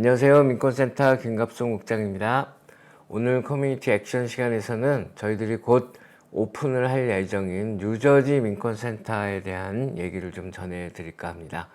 안녕하세요. 민권센터 김갑송 국장입니다. 오늘 커뮤니티 액션 시간에서는 저희들이 곧 오픈을 할 예정인 뉴저지 민권센터에 대한 얘기를 좀 전해드릴까 합니다.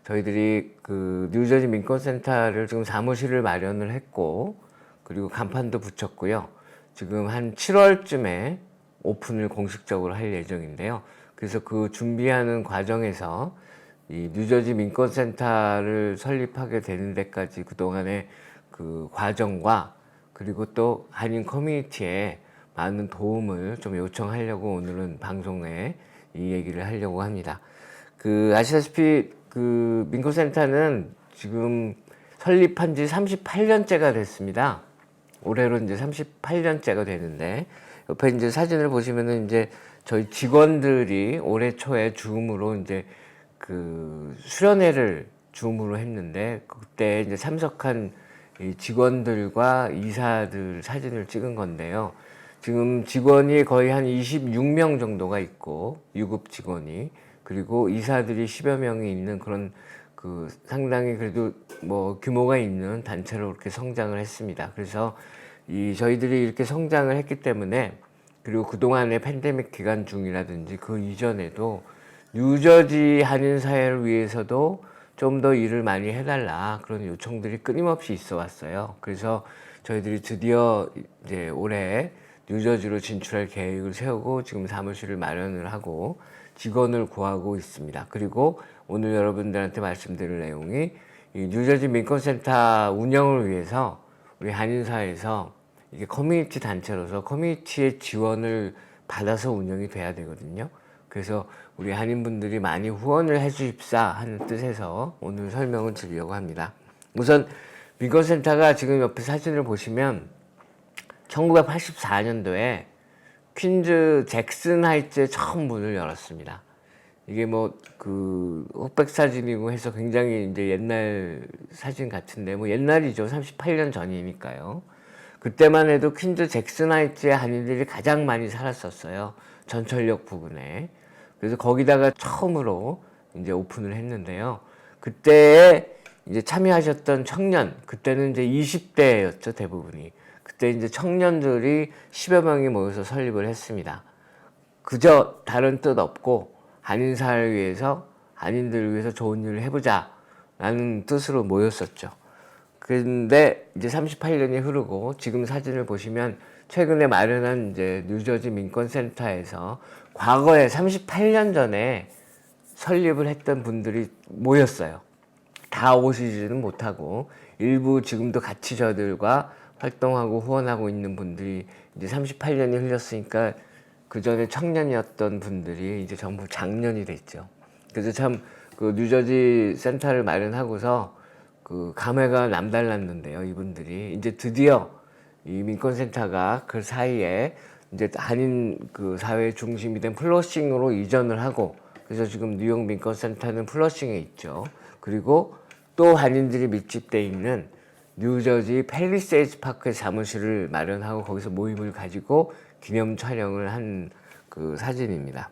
저희들이 그 뉴저지 민권센터를 지금 사무실을 마련을 했고, 그리고 간판도 붙였고요. 지금 한 7월쯤에 오픈을 공식적으로 할 예정인데요. 그래서 그 준비하는 과정에서 이 뉴저지 민권센터를 설립하게 되는 데까지 그동안의 그 과정과 그리고 또 한인 커뮤니티에 많은 도움을 좀 요청하려고 오늘은 방송에 이 얘기를 하려고 합니다. 아시다시피 민권센터는 지금 설립한 지 38년째가 됐습니다. 올해로 이제 38년째가 되는데, 옆에 이제 사진을 보시면은 이제 저희 직원들이 올해 초에 줌으로 이제 수련회를 줌으로 했는데, 그때 이제 참석한 이 직원들과 이사들 사진을 찍은 건데요. 지금 직원이 거의 한 26명 정도가 있고, 유급 직원이, 그리고 이사들이 10여 명이 있는 그런 상당히 그래도 뭐 규모가 있는 단체로 그렇게 성장을 했습니다. 그래서 저희들이 이렇게 성장을 했기 때문에, 그리고 그동안의 팬데믹 기간 중이라든지 그 이전에도 뉴저지 한인 사회를 위해서도 좀 더 일을 많이 해달라, 그런 요청들이 끊임없이 있어 왔어요. 그래서 저희들이 드디어 이제 올해 뉴저지로 진출할 계획을 세우고 지금 사무실을 마련을 하고 직원을 구하고 있습니다. 그리고 오늘 여러분들한테 말씀드릴 내용이 이 뉴저지 민권센터 운영을 위해서 우리 한인사회에서 이게 커뮤니티 단체로서 커뮤니티의 지원을 받아서 운영이 돼야 되거든요. 그래서 우리 한인분들이 많이 후원을 해주십사 하는 뜻에서 오늘 설명을 드리려고 합니다. 우선 민권센터가 지금 옆에 사진을 보시면 1984년도에 퀸즈 잭슨 하이츠에 처음 문을 열었습니다. 이게 흑백 사진이고 해서 굉장히 이제 옛날 사진 같은데, 옛날이죠. 38년 전이니까요. 그때만 해도 퀸즈 잭슨 하이츠에 한인들이 가장 많이 살았었어요. 전철역 부근에. 그래서 거기다가 처음으로 이제 오픈을 했는데요. 그때에 이제 참여하셨던 청년, 그때는 이제 20대였죠, 대부분이. 그때 이제 청년들이 10여 명이 모여서 설립을 했습니다. 그저 다른 뜻 없고 한인사회를 위해서, 한인들을 위해서 좋은 일을 해보자 라는 뜻으로 모였었죠. 그런데 이제 38년이 흐르고 지금 사진을 보시면 최근에 마련한 이제 뉴저지 민권센터에서 과거에 38년 전에 설립을 했던 분들이 모였어요. 다 오시지는 못하고 일부 지금도 같이 저들과 활동하고 후원하고 있는 분들이 이제 38년이 흘렀으니까 그 전에 청년이었던 분들이 이제 전부 장년이 됐죠. 그래서 참 뉴저지 센터를 마련하고서 감회가 남달랐는데요. 이분들이 이제 드디어 이 민권센터가 그 사이에 이제 한인 사회 중심이 된 플러싱으로 이전을 하고, 그래서 지금 뉴욕 민권센터는 플러싱에 있죠. 그리고 또 한인들이 밀집돼 있는 뉴저지 팰리세이드 파크에 사무실을 마련하고 거기서 모임을 가지고 기념 촬영을 한 사진입니다.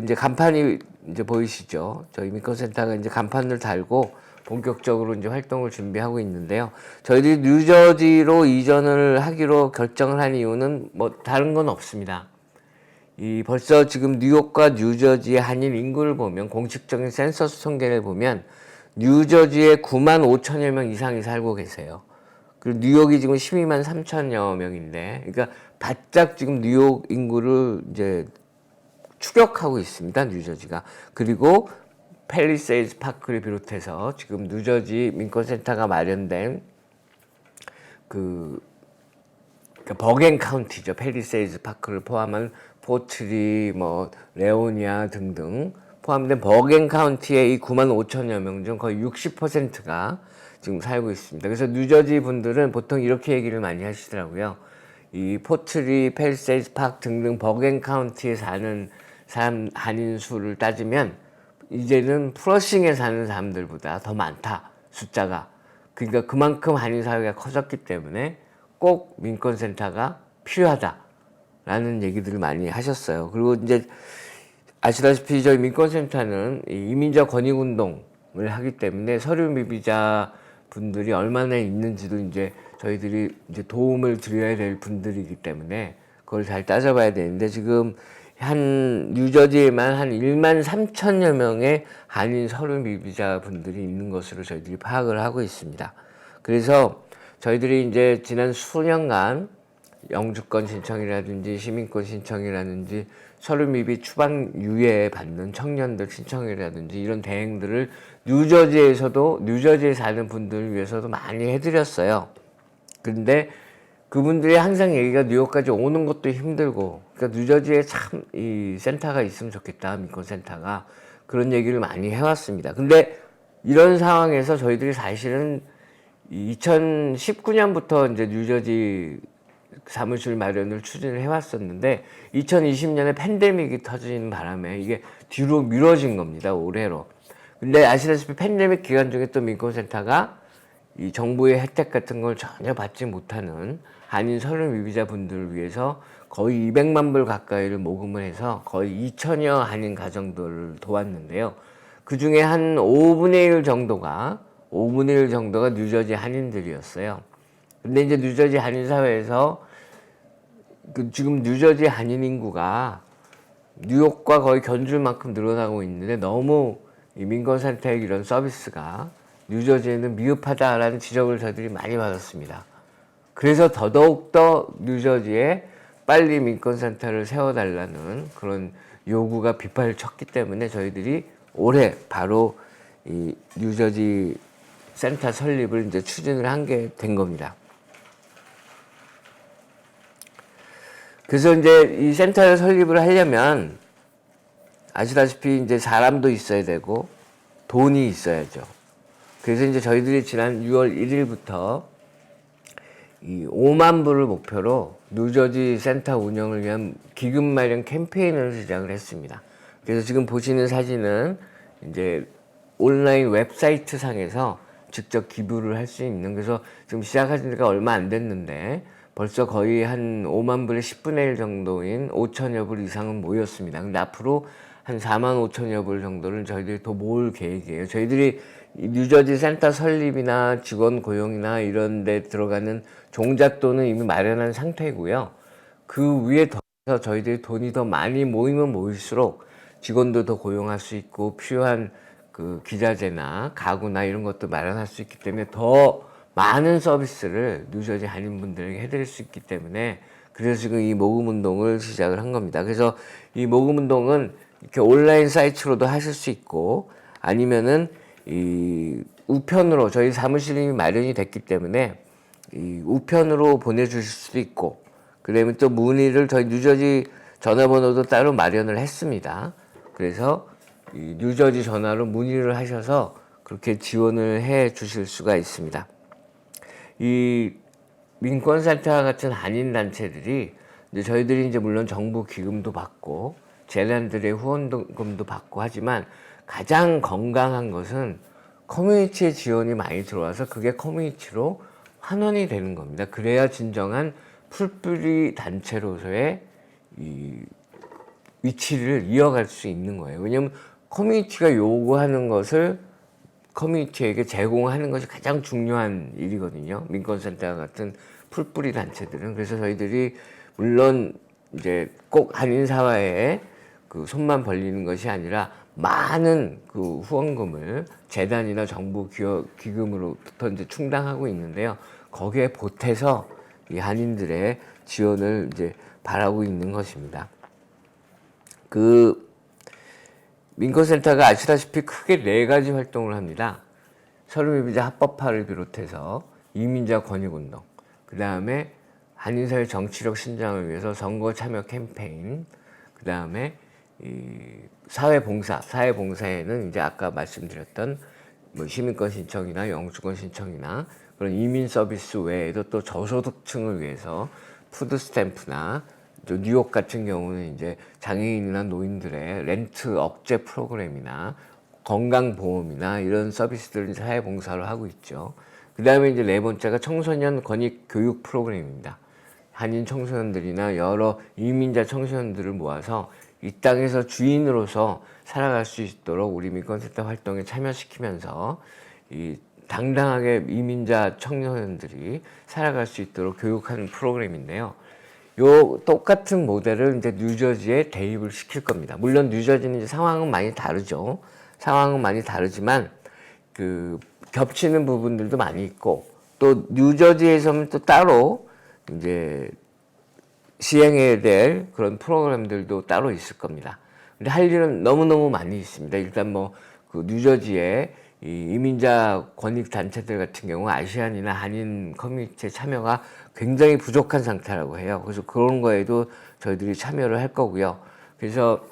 이제 간판이 이제 보이시죠? 저희 민권센터가 이제 간판을 달고 본격적으로 이제 활동을 준비하고 있는데요. 저희들이 뉴저지로 이전을 하기로 결정을 한 이유는 다른 건 없습니다. 벌써 지금 뉴욕과 뉴저지의 한인 인구를 보면, 공식적인 센서스 통계를 보면 뉴저지에 9만 5천여 명 이상이 살고 계세요. 그리고 뉴욕이 지금 12만 3천여 명인데, 그러니까 바짝 지금 뉴욕 인구를 이제 추격하고 있습니다, 뉴저지가. 그리고 팰리세이드 파크를 비롯해서 지금 뉴저지 민권센터가 마련된 버겐 카운티죠. 팰리세이드 파크를 포함한 포트리, 레오니아 등등 포함된 버겐 카운티의 이 9만 5천여 명 중 거의 60%가 지금 살고 있습니다. 그래서 뉴저지 분들은 보통 이렇게 얘기를 많이 하시더라고요. 이 포트리, 팰리세이드 파크 등등 버겐 카운티에 사는 사람 한인 수를 따지면 이제는 플러싱에 사는 사람들보다 더 많다, 숫자가. 그러니까 그만큼 한인 사회가 커졌기 때문에 꼭 민권센터가 필요하다라는 얘기들을 많이 하셨어요. 그리고 이제 아시다시피 저희 민권센터는 이민자 권익운동을 하기 때문에 서류 미비자 분들이 얼마나 있는지도 이제 저희들이 이제 도움을 드려야 될 분들이기 때문에 그걸 잘 따져봐야 되는데, 지금 한 뉴저지에만 한 1만 3천여 명의 한인 서류 미비자 분들이 있는 것으로 저희들이 파악을 하고 있습니다. 그래서 저희들이 이제 지난 수년간 영주권 신청이라든지 시민권 신청이라든지 서류 미비 추방 유예 받는 청년들 신청이라든지 이런 대행들을 뉴저지에 사는 분들을 위해서도 많이 해드렸어요. 근데 그분들이 항상 얘기가 뉴욕까지 오는 것도 힘들고, 그러니까 뉴저지에 참 이 센터가 있으면 좋겠다, 민권 센터가, 그런 얘기를 많이 해왔습니다. 근데 이런 상황에서 저희들이 사실은 2019년부터 이제 뉴저지 사무실 마련을 추진을 해왔었는데 2020년에 팬데믹이 터지는 바람에 이게 뒤로 미뤄진 겁니다, 올해로. 근데 아시다시피 팬데믹 기간 중에 또 민권센터가 이 정부의 혜택 같은 걸 전혀 받지 못하는 한인 서류 미비자 분들을 위해서 거의 200만 불 가까이를 모금을 해서 거의 2천여 한인 가정들을 도왔는데요. 그 중에 한 5분의 1 정도가 뉴저지 한인들이었어요. 근데 이제 뉴저지 한인 사회에서 지금 뉴저지 한인 인구가 뉴욕과 거의 견줄 만큼 늘어나고 있는데 너무 이 민권센터의 이런 서비스가 뉴저지에는 미흡하다라는 지적을 저희들이 많이 받았습니다. 그래서 더더욱더 뉴저지에 빨리 민권센터를 세워달라는 그런 요구가 빗발을 쳤기 때문에 저희들이 올해 바로 이 뉴저지 센터 설립을 이제 추진을 한 게 된 겁니다. 그래서 이제 이 센터를 설립을 하려면 아시다시피 이제 사람도 있어야 되고 돈이 있어야죠. 그래서 이제 저희들이 지난 6월 1일부터 이 5만 불을 목표로 뉴저지 센터 운영을 위한 기금 마련 캠페인을 시작을 했습니다. 그래서 지금 보시는 사진은 이제 온라인 웹사이트 상에서 직접 기부를 할 수 있는, 그래서 지금 시작한 지가 얼마 안 됐는데 벌써 거의 한 5만 불의 10분의 1 정도인 5천여 불 이상은 모였습니다. 근데 앞으로 한 4만 5천여 불 정도를 저희들이 더 모을 계획이에요. 저희들이 뉴저지 센터 설립이나 직원 고용이나 이런 데 들어가는 종잣돈은 이미 마련한 상태고요. 그 위에 더 저희들이 돈이 더 많이 모이면 모일수록 직원도 더 고용할 수 있고 필요한 그 기자재나 가구나 이런 것도 마련할 수 있기 때문에 더 많은 서비스를 뉴저지 한인분들에게 해드릴 수 있기 때문에, 그래서 지금 이 모금운동을 시작을 한 겁니다. 그래서 이 모금운동은 이렇게 온라인 사이트로도 하실 수 있고, 아니면은 이 우편으로 저희 사무실이 마련이 됐기 때문에 이 우편으로 보내주실 수도 있고, 그다음에 또 문의를 저희 뉴저지 전화번호도 따로 마련을 했습니다. 그래서 이 뉴저지 전화로 문의를 하셔서 그렇게 지원을 해 주실 수가 있습니다. 이 민권센터 같은 한인단체들이 이제 저희들이 이제 물론 정부 기금도 받고 재단들의 후원금도 받고 하지만 가장 건강한 것은 커뮤니티의 지원이 많이 들어와서 그게 커뮤니티로 환원이 되는 겁니다. 그래야 진정한 풀뿌리 단체로서의 이 위치를 이어갈 수 있는 거예요. 왜냐하면 커뮤니티가 요구하는 것을 커뮤니티에게 제공하는 것이 가장 중요한 일이거든요. 민권센터 같은 풀뿌리 단체들은. 그래서 저희들이 물론 이제 꼭 한인사회에 그 손만 벌리는 것이 아니라 많은 그 후원금을 재단이나 정부 기금으로부터 이제 충당하고 있는데요. 거기에 보태서 이 한인들의 지원을 이제 바라고 있는 것입니다. 그 민권센터가 아시다시피 크게 4가지 활동을 합니다. 서류미비자 합법화를 비롯해서 이민자 권익운동, 그 다음에 한인사회 정치력 신장을 위해서 선거 참여 캠페인, 그 다음에 이 사회봉사에는 이제 아까 말씀드렸던 뭐 시민권 신청이나 영주권 신청이나 그런 이민 서비스 외에도 또 저소득층을 위해서 푸드 스탬프나 뉴욕 같은 경우는 이제 장애인이나 노인들의 렌트 억제 프로그램이나 건강보험이나 이런 서비스들을 사회봉사를 하고 있죠. 그 다음에 이제 4번째가 청소년 권익 교육 프로그램입니다. 한인 청소년들이나 여러 이민자 청소년들을 모아서 이 땅에서 주인으로서 살아갈 수 있도록 우리 민권센터 활동에 참여시키면서 이 당당하게 이민자 청소년들이 살아갈 수 있도록 교육하는 프로그램인데요. 요 똑같은 모델을 이제 뉴저지에 대입을 시킬 겁니다. 물론 뉴저지는 이제 상황은 많이 다르죠. 상황은 많이 다르지만 그 겹치는 부분들도 많이 있고, 또 뉴저지에서는 또 따로 이제 시행해야 될 그런 프로그램들도 따로 있을 겁니다. 근데 할 일은 너무너무 많이 있습니다. 일단 뭐 그 뉴저지에 이 이민자 권익 단체들 같은 경우 아시안이나 한인 커뮤니티의 참여가 굉장히 부족한 상태라고 해요. 그래서 그런 거에도 저희들이 참여를 할 거고요. 그래서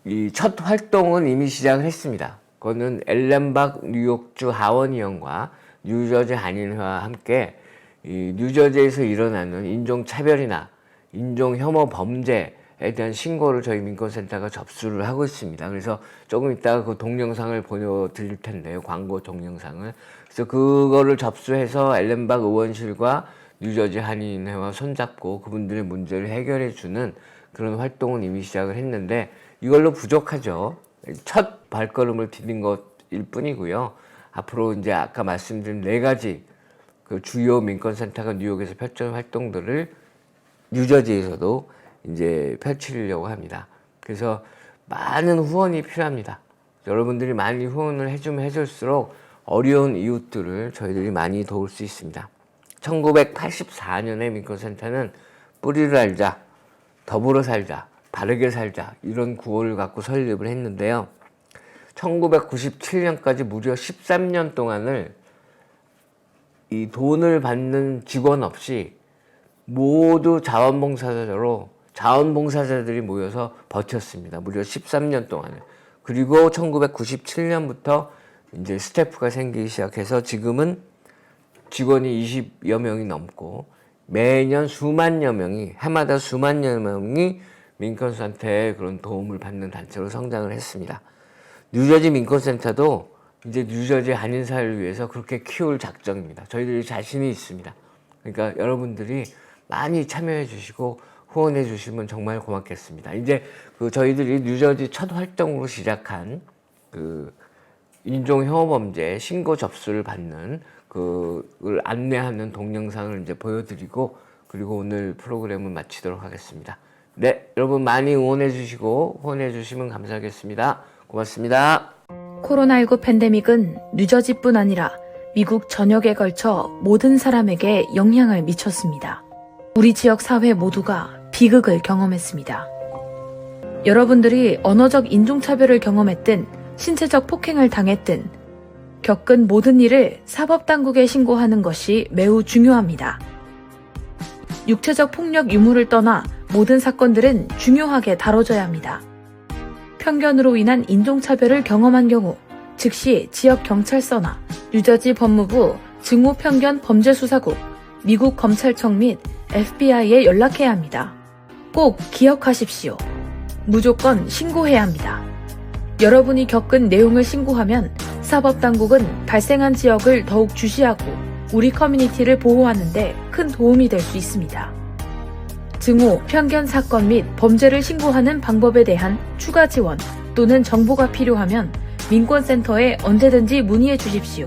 이 첫 활동은 이미 시작을 했습니다. 그거는 앨런박 뉴욕주 하원의원과 뉴저지 한인회와 함께 이 뉴저지에서 일어나는 인종차별이나 인종혐오 범죄에 대한 신고를 저희 민권센터가 접수를 하고 있습니다. 그래서 조금 이따가 그 동영상을 보여드릴 텐데요. 광고 동영상을. 그래서 그거를 접수해서 앨런박 의원실과 뉴저지 한인회와 손잡고 그분들의 문제를 해결해 주는 그런 활동은 이미 시작을 했는데, 이걸로 부족하죠. 첫 발걸음을 디딘 것일 뿐이고요. 앞으로 이제 아까 말씀드린 4가지 그 주요 민권센터가 뉴욕에서 펼쳐는 활동들을 뉴저지에서도 이제 펼치려고 합니다. 그래서 많은 후원이 필요합니다. 여러분들이 많이 후원을 해주면 해줄수록 어려운 이웃들을 저희들이 많이 도울 수 있습니다. 1984년에 민권센터는 뿌리를 알자, 더불어 살자, 바르게 살자 이런 구호를 갖고 설립을 했는데요. 1997년까지 무려 13년 동안을 이 돈을 받는 직원 없이 모두 자원봉사자들이 모여서 버텼습니다. 무려 13년 동안을. 그리고 1997년부터 이제 스태프가 생기기 시작해서 지금은 직원이 20여 명이 넘고 매년 수만여 명이, 해마다 수만여 명이 민권센터의 그런 도움을 받는 단체로 성장을 했습니다. 뉴저지 민권센터도 이제 뉴저지 한인사회를 위해서 그렇게 키울 작정입니다. 저희들이 자신이 있습니다. 그러니까 여러분들이 많이 참여해 주시고 후원해 주시면 정말 고맙겠습니다. 이제 그 저희들이 뉴저지 첫 활동으로 시작한 그 인종혐오범죄 신고 접수를 받는 그걸 안내하는 동영상을 이제 보여드리고, 그리고 오늘 프로그램을 마치도록 하겠습니다. 네, 여러분 많이 응원해 주시고 후원해 주시면 감사하겠습니다. 고맙습니다. 코로나19 팬데믹은 뉴저지뿐 아니라 미국 전역에 걸쳐 모든 사람에게 영향을 미쳤습니다. 우리 지역 사회 모두가 비극을 경험했습니다. 여러분들이 언어적 인종차별을 경험했든 신체적 폭행을 당했든 겪은 모든 일을 사법당국에 신고하는 것이 매우 중요합니다. 육체적 폭력 유무를 떠나 모든 사건들은 중요하게 다뤄져야 합니다. 편견으로 인한 인종차별을 경험한 경우 즉시 지역 경찰서나 뉴저지 법무부 증오편견 범죄수사국, 미국 검찰청 및 FBI에 연락해야 합니다. 꼭 기억하십시오. 무조건 신고해야 합니다. 여러분이 겪은 내용을 신고하면 사법당국은 발생한 지역을 더욱 주시하고 우리 커뮤니티를 보호하는 데 큰 도움이 될 수 있습니다. 증오, 편견 사건 및 범죄를 신고하는 방법에 대한 추가 지원 또는 정보가 필요하면 민권센터에 언제든지 문의해 주십시오.